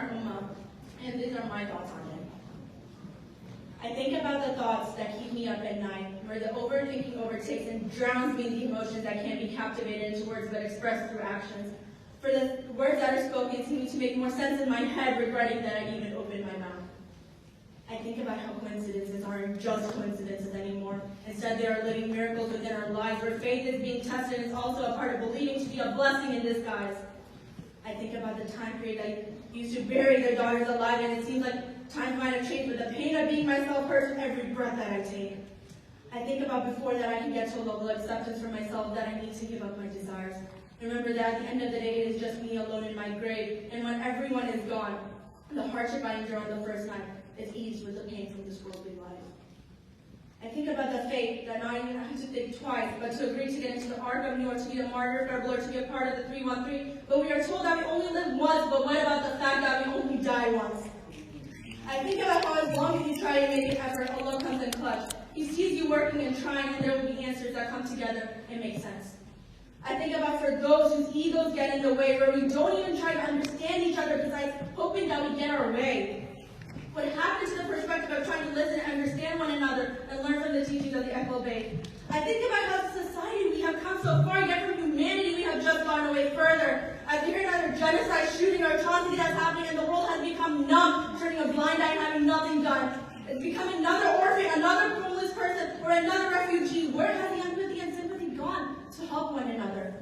our ummah, and these are my thoughts on it. I think about the thoughts that keep me up at night, where the overthinking overtakes and drowns me in the emotions that can't be captivated into words but expressed through actions. For the words that are spoken seem to make more sense in my head, regretting that I even opened my mouth. I think about how coincidences aren't just coincidences anymore. Instead, they are living miracles within our lives, where faith is being tested and is also a part of believing to be a blessing in disguise. I think about the time period I used to bury their daughters alive, and it seems like times might have changed, but the pain of being myself hurts with every breath that I take. I think about before that I can get to a level of acceptance for myself that I need to give up my desires. Remember that at the end of the day, it is just me alone in my grave, and when everyone is gone, the hardship I endure on the first night is eased with the pain from this worldly life. I think about the fate that not even have to think twice, but to agree to get into the Ark of Noah, to be a martyr, or to be a part of the 313. But we are told that we only live once, but what about the fact that we only die once? I think about how as long as you try to make an effort, Allah comes in clutch. He sees you working and trying, and there will be answers that come together and make sense. I think about for those whose egos get in the way, where we don't even try to understand each other besides hoping that we get our way. What happened to the perspective of trying to listen and understand one another and learn from the teachings of the Echo Bay? I think about how as a society we have come so far, yet from humanity we have just gone away further. I hear another genocide, shooting, or atrocity that's happening, and the world has become numb, turning a blind eye and having nothing done. It's become another orphan, another homeless person, or another refugee. Where has the empathy and sympathy gone to help one another?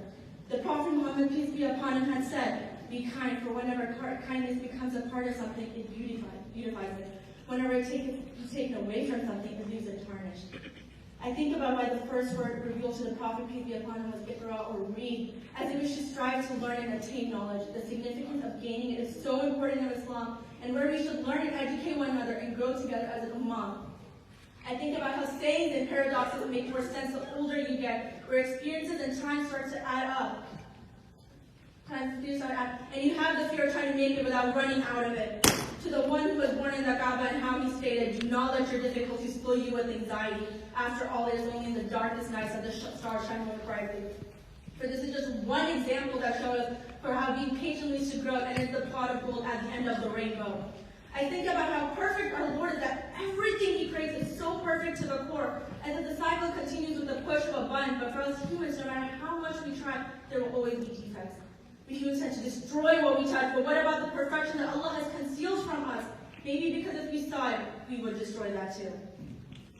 The Prophet Muhammad, peace be upon him, had said, "Be kind, for whenever kindness becomes a part of something, it beautifies it. Whenever it's taken away from something, it leaves it tarnished." I think about why the first word revealed to the Prophet, peace be upon him, was Iqra, or read, as if we should strive to learn and attain knowledge. The significance of gaining it is so important in Islam, and where we should learn and educate one another and grow together as an ummah. I think about how sayings and paradoxes make more sense the older you get, where experiences and time start to add up. And you have the fear of trying to make it without running out of it. To the one who was born in the Kaaba and how he stated, "Do not let your difficulties fill you with anxiety. After all, it is only in the darkest nights that the stars shine more brightly." For this is just one example that shows us for how being patient leads to growth and is the pot of gold at the end of the rainbow. I think about how perfect our Lord is, that everything He creates is so perfect to the core, and that the cycle continues with the push of a button. But for us humans, no matter how much we try, there will always be defects. We humans tend to destroy what we touch, but what about the perfection that Allah has concealed from us? Maybe because if we saw it, we would destroy that too.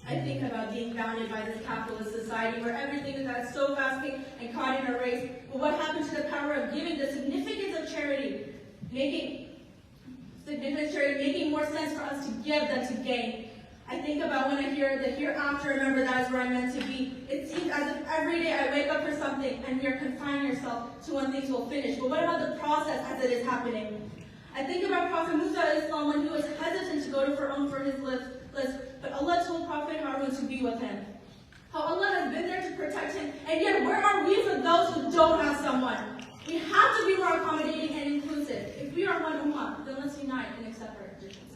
I think about being bounded by this capitalist society where everything is so fast-paced and caught in a race. But what happened to the power of giving, the significance of charity, making more sense for us to give than to gain? I think about when I hear the hereafter, remember that is where I'm meant to be. It seems as if every day I wake up for something and you're confining yourself to when things will finish. But what about the process as it is happening? I think about Prophet Musa Islam when he was hesitant to go to Fir'aun for his list, but Allah told Prophet Harun to be with him. How Allah has been there to protect him, and yet where are we for those who don't have someone? We have to be more accommodating and inclusive. If we are one ummah, then let's unite and accept our differences.